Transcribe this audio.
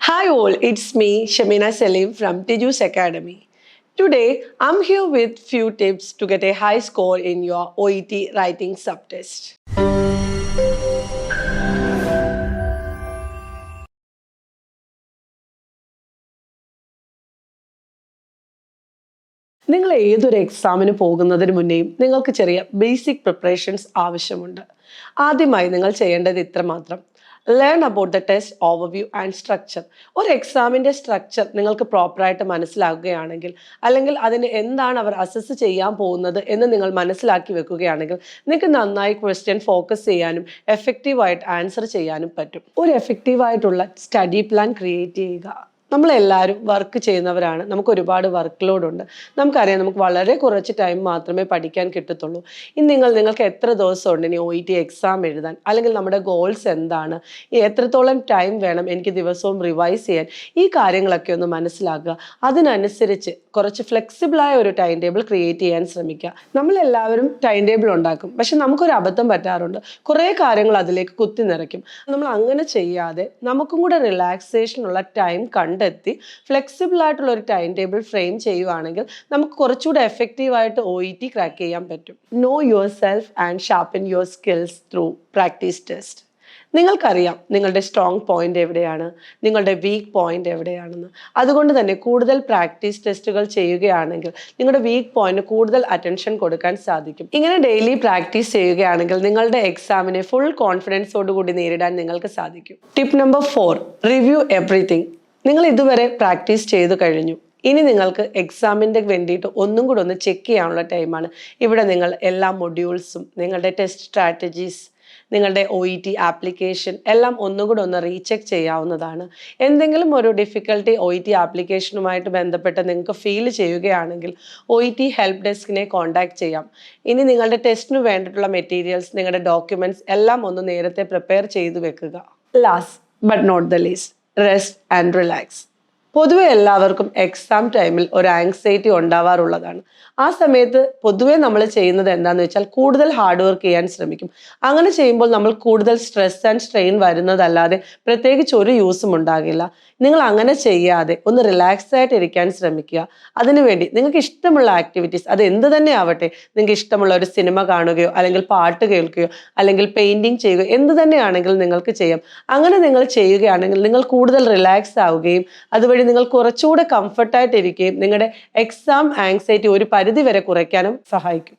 Hi all, it's me Shamina Salim from Tiju's Academy. Today, I'm here with few tips to get a high score in your OET writing subtest. നിങ്ങൾ ഏതൊരു എക്സാമിന് പോകുന്നതിന് മുന്നേയും നിങ്ങൾക്ക് ചെറിയ basic preparations ആവശ്യമുണ്ട്. ആദ്യമായി നിങ്ങൾ ചെയ്യേണ്ടത് ഇത്രമാത്രം: learn about the test overview and structure. ഒരു എക്സാമിൻ്റെ സ്ട്രക്ചർ നിങ്ങൾക്ക് പ്രോപ്പറായിട്ട് മനസ്സിലാക്കുകയാണെങ്കിൽ, അല്ലെങ്കിൽ അതിന് എന്താണ് അവർ അസസ് ചെയ്യാൻ പോകുന്നത് എന്ന് നിങ്ങൾ മനസ്സിലാക്കി വെക്കുകയാണെങ്കിൽ, നിങ്ങൾക്ക് നന്നായി ക്വസ്റ്റ്യൻ ഫോക്കസ് ചെയ്യാനും എഫക്റ്റീവായിട്ട് ആൻസർ ചെയ്യാനും പറ്റും. ഒരു എഫക്റ്റീവായിട്ടുള്ള സ്റ്റഡി പ്ലാൻ ക്രിയേറ്റ് ചെയ്യുക. നമ്മളെല്ലാവരും വർക്ക് ചെയ്യുന്നവരാണ്, നമുക്ക് ഒരുപാട് വർക്ക് ലോഡ് ഉണ്ട്. നമുക്കറിയാം, നമുക്ക് വളരെ കുറച്ച് ടൈം മാത്രമേ പഠിക്കാൻ കിട്ടത്തുള്ളൂ. ഇനി നിങ്ങൾക്ക് എത്ര ദിവസമുണ്ട് ഇനി OET എക്സാം എഴുതാൻ, അല്ലെങ്കിൽ നമ്മുടെ ഗോൾസ് എന്താണ്, എത്രത്തോളം ടൈം വേണം എനിക്ക് ദിവസവും റിവൈസ് ചെയ്യാൻ, ഈ കാര്യങ്ങളൊക്കെ ഒന്ന് മനസ്സിലാക്കുക. അതിനനുസരിച്ച് കുറച്ച് ഫ്ലെക്സിബിളായ ഒരു ടൈം ടേബിൾ ക്രിയേറ്റ് ചെയ്യാൻ ശ്രമിക്കുക. നമ്മളെല്ലാവരും ടൈം ടേബിൾ ഉണ്ടാക്കും, പക്ഷെ നമുക്കൊരു അബദ്ധം പറ്റാറുണ്ട്. കുറേ കാര്യങ്ങൾ അതിലേക്ക് കുത്തി നിറയ്ക്കും. നമ്മൾ അങ്ങനെ ചെയ്യാതെ നമുക്കും കൂടെ റിലാക്സേഷനുള്ള ടൈം കണ്ടെത്തി ഫ്ലെക്സിബിൾ ആയിട്ടുള്ള ഒരു ടൈം ടേബിൾ ഫ്രെയിം ചെയ്യുവാണെങ്കിൽ നമുക്ക് കുറച്ചുകൂടെ എഫക്റ്റീവായിട്ട് OET ക്രാക്ക് ചെയ്യാൻ പറ്റും. No your self and sharpen your skills through practice test. നിങ്ങൾക്കറിയാം നിങ്ങളുടെ സ്ട്രോങ് പോയിന്റ് എവിടെയാണ്, നിങ്ങളുടെ വീക്ക് പോയിന്റ് എവിടെയാണെന്ന്. അതുകൊണ്ട് തന്നെ കൂടുതൽ പ്രാക്ടീസ് ടെസ്റ്റുകൾ ചെയ്യുകയാണെങ്കിൽ നിങ്ങളുടെ വീക്ക് പോയിന്റ് കൂടുതൽ അറ്റൻഷൻ കൊടുക്കാൻ സാധിക്കും. ഇങ്ങനെ ഡെയിലി പ്രാക്ടീസ് ചെയ്യുകയാണെങ്കിൽ നിങ്ങളുടെ എക്സാമിനെ ഫുൾ കോൺഫിഡൻസോടുകൂടി നേരിടാൻ നിങ്ങൾക്ക് സാധിക്കും. Tip number 4: review everything. നിങ്ങൾ ഇതുവരെ പ്രാക്ടീസ് ചെയ്തു കഴിഞ്ഞു. ഇനി നിങ്ങൾക്ക് എക്സാമിൻ്റെ വേണ്ടിയിട്ട് ഒന്നും കൂടെ ഒന്ന് ചെക്ക് ചെയ്യാനുള്ള ടൈമാണ്. ഇവിടെ നിങ്ങൾ എല്ലാ മൊഡ്യൂൾസും, നിങ്ങളുടെ ടെസ്റ്റ് സ്ട്രാറ്റജീസ്, നിങ്ങളുടെ OET ആപ്ലിക്കേഷൻ എല്ലാം ഒന്നുകൂടെ ഒന്ന് റീചെക്ക് ചെയ്യാവുന്നതാണ്. എന്തെങ്കിലും ഒരു ഡിഫിക്കൽട്ടി OET ആപ്ലിക്കേഷനുമായിട്ട് ബന്ധപ്പെട്ട് നിങ്ങൾക്ക് ഫീൽ ചെയ്യുകയാണെങ്കിൽ OET ഹെൽപ്പ് ഡെസ്കിനെ കോൺടാക്ട് ചെയ്യാം. ഇനി നിങ്ങളുടെ ടെസ്റ്റിന് വേണ്ടിയിട്ടുള്ള മെറ്റീരിയൽസ്, നിങ്ങളുടെ ഡോക്യുമെൻറ്റ്സ് എല്ലാം ഒന്ന് നേരത്തെ പ്രിപ്പയർ ചെയ്തു വെക്കുക. Last but not the least, rest and relax. പൊതുവെ എല്ലാവർക്കും എക്സാം ടൈമിൽ ഒരു ആങ്സൈറ്റി ഉണ്ടാവാറുള്ളതാണ്. ആ സമയത്ത് പൊതുവെ നമ്മൾ ചെയ്യുന്നത് എന്താണെന്ന് വെച്ചാൽ കൂടുതൽ ഹാർഡ് വർക്ക് ചെയ്യാൻ ശ്രമിക്കും. അങ്ങനെ ചെയ്യുമ്പോൾ നമ്മൾ കൂടുതൽ സ്ട്രെസ് ആൻഡ് സ്ട്രെയിൻ വരുന്നതല്ലാതെ പ്രത്യേകിച്ച് ഒരു യൂസും ഉണ്ടാകില്ല. നിങ്ങൾ അങ്ങനെ ചെയ്യാതെ ഒന്ന് റിലാക്സ് ആയിട്ട് ഇരിക്കാൻ ശ്രമിക്കുക. അതിനുവേണ്ടി നിങ്ങൾക്ക് ഇഷ്ടമുള്ള ആക്ടിവിറ്റീസ്, അത് എന്ത് തന്നെ ആവട്ടെ, നിങ്ങൾക്ക് ഇഷ്ടമുള്ള ഒരു സിനിമ കാണുകയോ അല്ലെങ്കിൽ പാട്ട് കേൾക്കുകയോ അല്ലെങ്കിൽ പെയിൻറ്റിങ് ചെയ്യുകയോ എന്ത് തന്നെയാണെങ്കിലും നിങ്ങൾക്ക് ചെയ്യാം. അങ്ങനെ നിങ്ങൾ ചെയ്യുകയാണെങ്കിൽ നിങ്ങൾ കൂടുതൽ റിലാക്സ് ആവുകയും അതുവഴി നിങ്ങൾ കുറച്ചുകൂടെ കംഫർട്ടായിട്ടിരിക്കുകയും നിങ്ങളുടെ എക്സാം ആങ്സൈറ്റി ഒരു പരിധി വരെ കുറയ്ക്കാനും സഹായിക്കും.